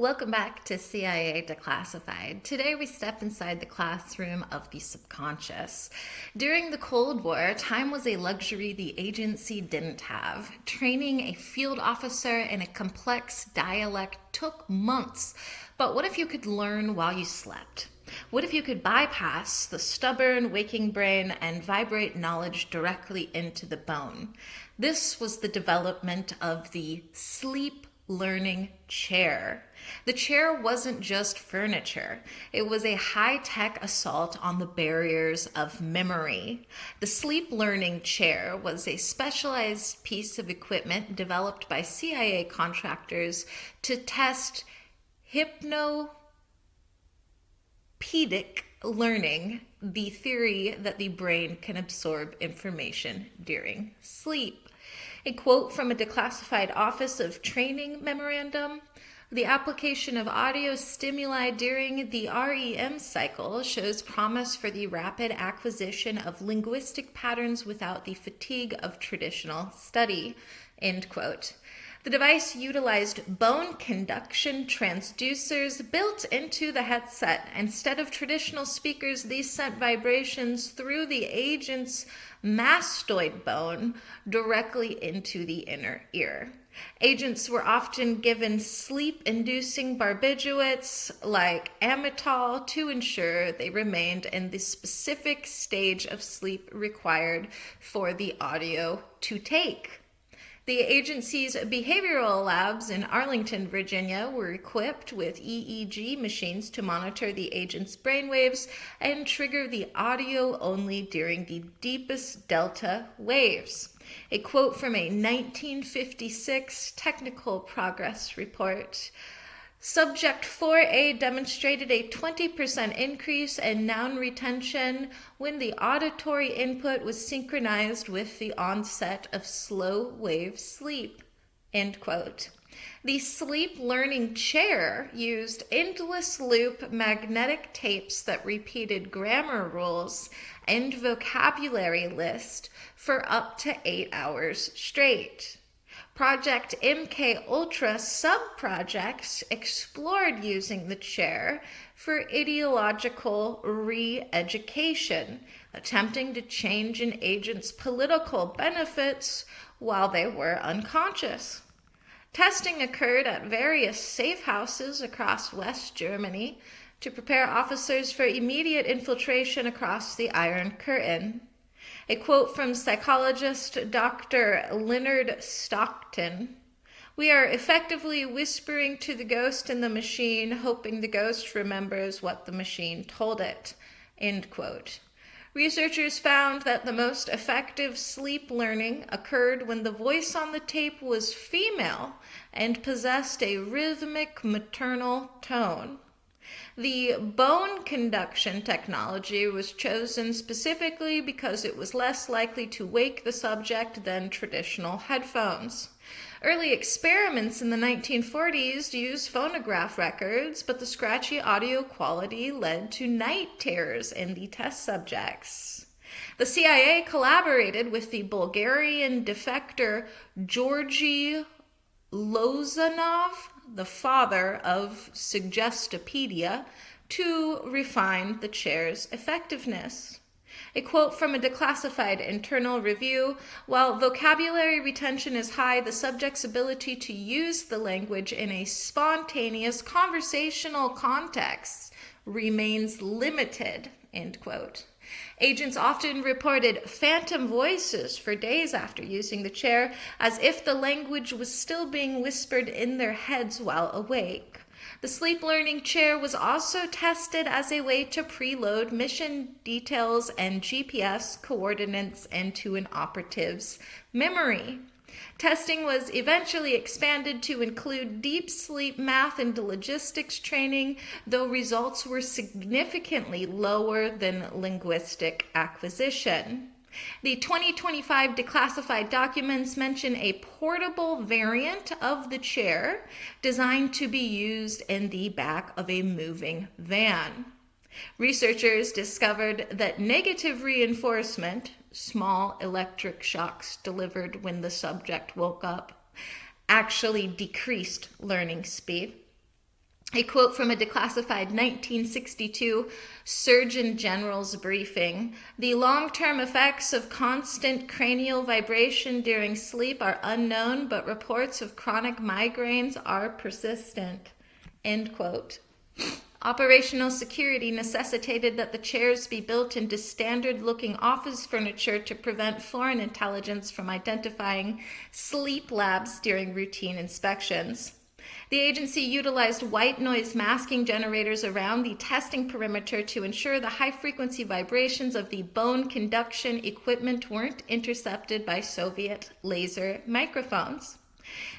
Welcome back to CIA Declassified. Today we step inside the classroom of the subconscious. During the Cold War, time was a luxury the agency didn't have. Training a field officer in a complex dialect took months. But what if you could learn while you slept? What if you could bypass the stubborn waking brain and vibrate knowledge directly into the bone? This was the development of the sleep learning chair. The chair wasn't just furniture. It was a high-tech assault on the barriers of memory. The sleep learning chair was a specialized piece of equipment developed by CIA contractors to test hypnopedic learning, the theory that the brain can absorb information during sleep. A quote from a Declassified Office of Training memorandum: the application of audio stimuli during the REM cycle shows promise for the rapid acquisition of linguistic patterns without the fatigue of traditional study. End quote. The device utilized bone conduction transducers built into the headset. Instead of traditional speakers, these sent vibrations through the agent's mastoid bone directly into the inner ear. Agents were often given sleep-inducing barbiturates like Amytal to ensure they remained in the specific stage of sleep required for the audio to take. The agency's behavioral labs in Arlington, Virginia were equipped with EEG machines to monitor the agent's brainwaves and trigger the audio only during the deepest delta waves. A quote from a 1956 technical progress report: Subject 4A demonstrated a 20% increase in noun retention when the auditory input was synchronized with the onset of slow-wave sleep. End quote. The sleep learning chair used endless loop magnetic tapes that repeated grammar rules and vocabulary lists for up to 8 hours straight. Project MK Ultra sub-projects explored using the chair for ideological re-education, attempting to change an agent's political benefits while they were unconscious. Testing occurred at various safe houses across West Germany to prepare officers for immediate infiltration across the Iron Curtain. A quote from psychologist Dr. Leonard Stockton: "We are effectively whispering to the ghost in the machine, hoping the ghost remembers what the machine told it." End quote. Researchers found that the most effective sleep learning occurred when the voice on the tape was female and possessed a rhythmic maternal tone. The bone conduction technology was chosen specifically because it was less likely to wake the subject than traditional headphones. Early experiments in the 1940s used phonograph records, but the scratchy audio quality led to night terrors in the test subjects. The CIA collaborated with the Bulgarian defector Georgy Lozanov, the father of Suggestopedia, to refine the chair's effectiveness. A quote from a Declassified internal review: while vocabulary retention is high, the subject's ability to use the language in a spontaneous conversational context remains limited. End quote. Agents often reported phantom voices for days after using the chair, as if the language was still being whispered in their heads while awake. The sleep learning chair was also tested as a way to preload mission details and GPS coordinates into an operative's memory. Testing was eventually expanded to include deep sleep math and logistics training, though results were significantly lower than linguistic acquisition. The 2025 Declassified documents mention a portable variant of the chair designed to be used in the back of a moving van. Researchers discovered that negative reinforcement, small electric shocks delivered when the subject woke up, actually decreased learning speed. A quote from a declassified 1962 Surgeon General's briefing: "The long-term effects of constant cranial vibration during sleep are unknown, but reports of chronic migraines are persistent." End quote. Operational security necessitated that the chairs be built into standard-looking office furniture to prevent foreign intelligence from identifying sleep labs during routine inspections. The agency utilized white noise masking generators around the testing perimeter to ensure the high-frequency vibrations of the bone conduction equipment weren't intercepted by Soviet laser microphones.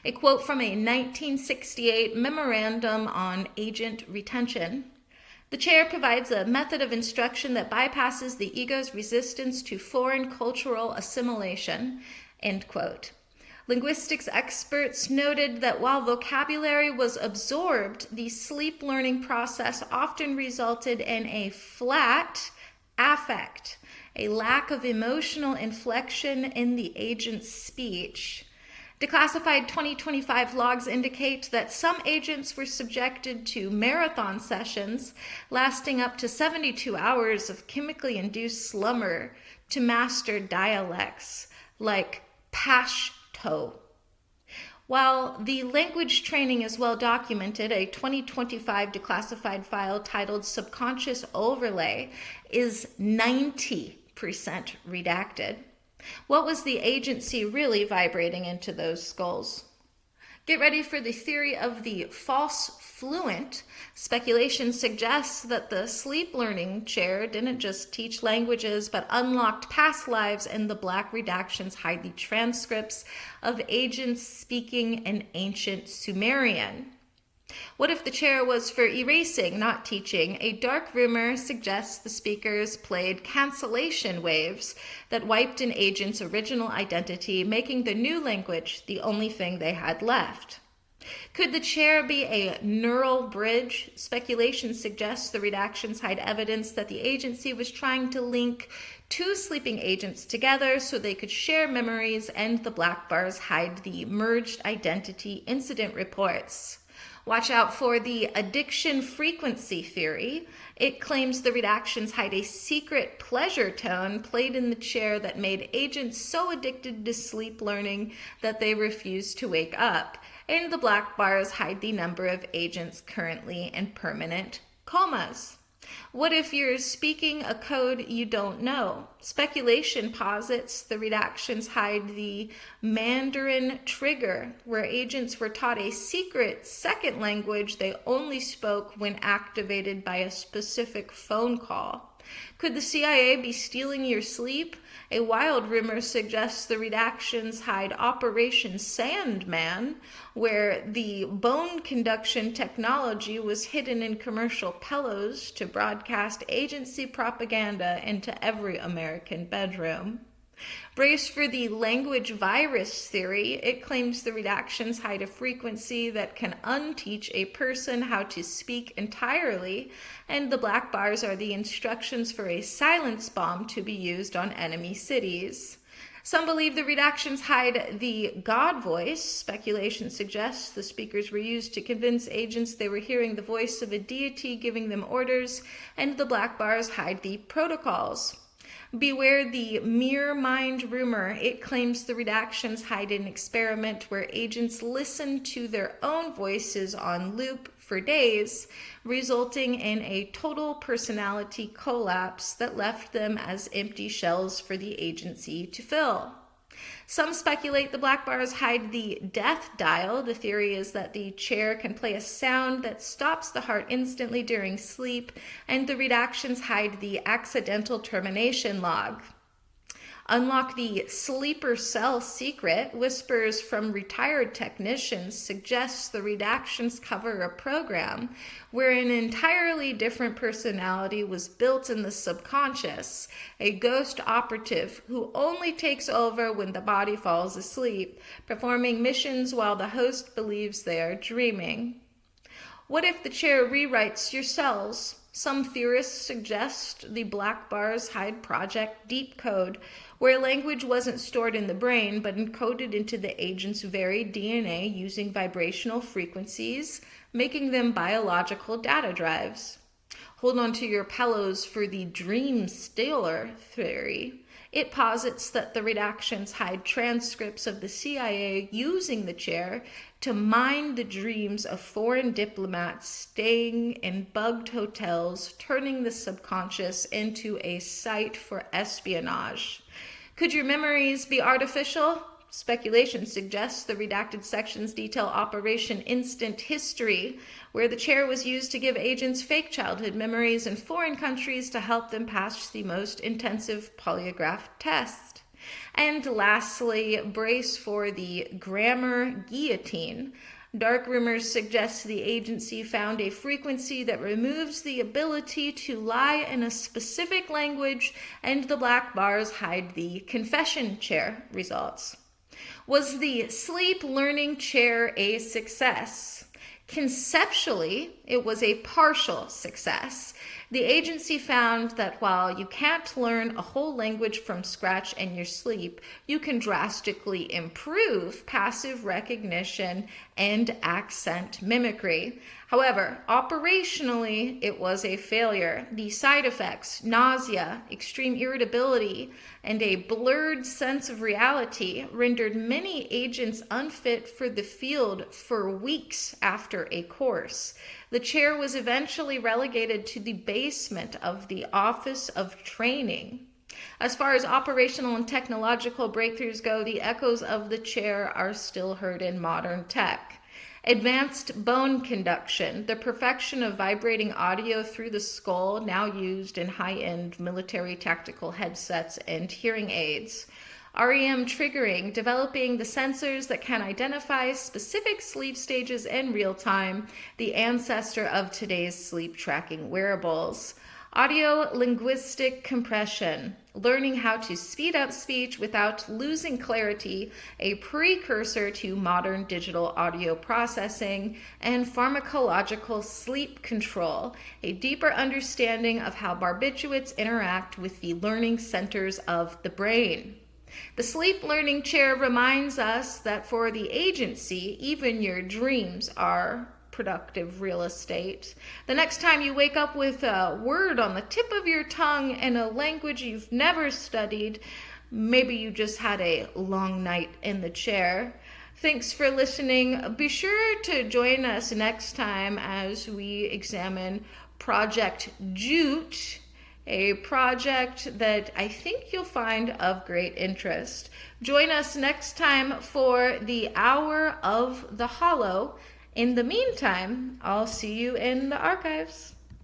A quote from a 1968 memorandum on agent retention: "The chair provides a method of instruction that bypasses the ego's resistance to foreign cultural assimilation." End quote. Linguistics experts noted that while vocabulary was absorbed, the sleep learning process often resulted in a flat affect, a lack of emotional inflection in the agent's speech. Declassified 2025 logs indicate that some agents were subjected to marathon sessions lasting up to 72 hours of chemically induced slumber to master dialects like Pashto. While the language training is well documented, a 2025 declassified file titled Subconscious Overlay is 90% redacted. What was the agency really vibrating into those skulls? Get ready for the theory of the false fluent. Speculation suggests that the sleep learning chair didn't just teach languages, but unlocked past lives, and the black redactions hide the transcripts of agents speaking an ancient Sumerian. What if the chair was for erasing, not teaching? A dark rumor suggests the speakers played cancellation waves that wiped an agent's original identity, making the new language the only thing they had left. Could the chair be a neural bridge? Speculation suggests the redactions hide evidence that the agency was trying to link two sleeping agents together so they could share memories, and the black bars hide the merged identity incident reports. Watch out for the addiction frequency theory. It claims the redactions hide a secret pleasure tone played in the chair that made agents so addicted to sleep learning that they refused to wake up. And the black bars hide the number of agents currently in permanent comas. What if you're speaking a code you don't know? Speculation posits the redactions hide the Mandarin trigger, where agents were taught a secret second language they only spoke when activated by a specific phone call. Could the CIA be stealing your sleep? A wild rumor suggests the redactions hide Operation Sandman, where the bone conduction technology was hidden in commercial pillows to broadcast agency propaganda into every American bedroom. Brace for the language virus theory. It claims the redactions hide a frequency that can unteach a person how to speak entirely, and the black bars are the instructions for a silence bomb to be used on enemy cities. Some believe the redactions hide the God voice. Speculation suggests the speakers were used to convince agents they were hearing the voice of a deity giving them orders, and the black bars hide the protocols. Beware the mere mind rumor. It claims the redactions hide an experiment where agents listen to their own voices on loop for days, resulting in a total personality collapse that left them as empty shells for the agency to fill. Some speculate the black bars hide the death dial. The theory is that the chair can play a sound that stops the heart instantly during sleep, and the redactions hide the accidental termination log. Unlock the sleeper cell secret. Whispers from retired technicians suggests the redactions cover a program where an entirely different personality was built in the subconscious, a ghost operative who only takes over when the body falls asleep, performing missions while the host believes they are dreaming. What if the chair rewrites your cells? Some theorists suggest the black bars hide Project Deep Code, where language wasn't stored in the brain but encoded into the agent's very DNA using vibrational frequencies making them biological data drives. Hold on to your pillows for the dream stealer theory. It posits that the redactions hide transcripts of the CIA using the chair to mine the dreams of foreign diplomats staying in bugged hotels, turning the subconscious into a site for espionage. Could your memories be artificial? Speculation suggests the redacted sections detail Operation Instant History, where the chair was used to give agents fake childhood memories in foreign countries to help them pass the most intensive polygraph test. And lastly, brace for the grammar guillotine. Dark rumors suggest the agency found a frequency that removes the ability to lie in a specific language, and the black bars hide the confession chair results. Was the sleep learning chair a success? Conceptually, it was a partial success. The agency found that while you can't learn a whole language from scratch in your sleep, you can drastically improve passive recognition and accent mimicry. However, operationally, it was a failure. The side effects, nausea, extreme irritability, and a blurred sense of reality rendered many agents unfit for the field for weeks after a course. The chair was eventually relegated to the basement of the Office of Training. As far as operational and technological breakthroughs go, the echoes of the chair are still heard in modern tech. Advanced bone conduction, the perfection of vibrating audio through the skull, now used in high-end military tactical headsets and hearing aids. REM triggering, developing the sensors that can identify specific sleep stages in real time, the ancestor of today's sleep tracking wearables. Audio linguistic compression, learning how to speed up speech without losing clarity, a precursor to modern digital audio processing. And pharmacological sleep control, a deeper understanding of how barbiturates interact with the learning centers of the brain. The sleep learning chair reminds us that for the agency, even your dreams are productive real estate. The next time you wake up with a word on the tip of your tongue in a language you've never studied, maybe you just had a long night in the chair. Thanks for listening. Be sure to join us next time as we examine Project Jute, a project that I think you'll find of great interest. Join us next time for the Hour of the Hollow. In the meantime, I'll see you in the archives.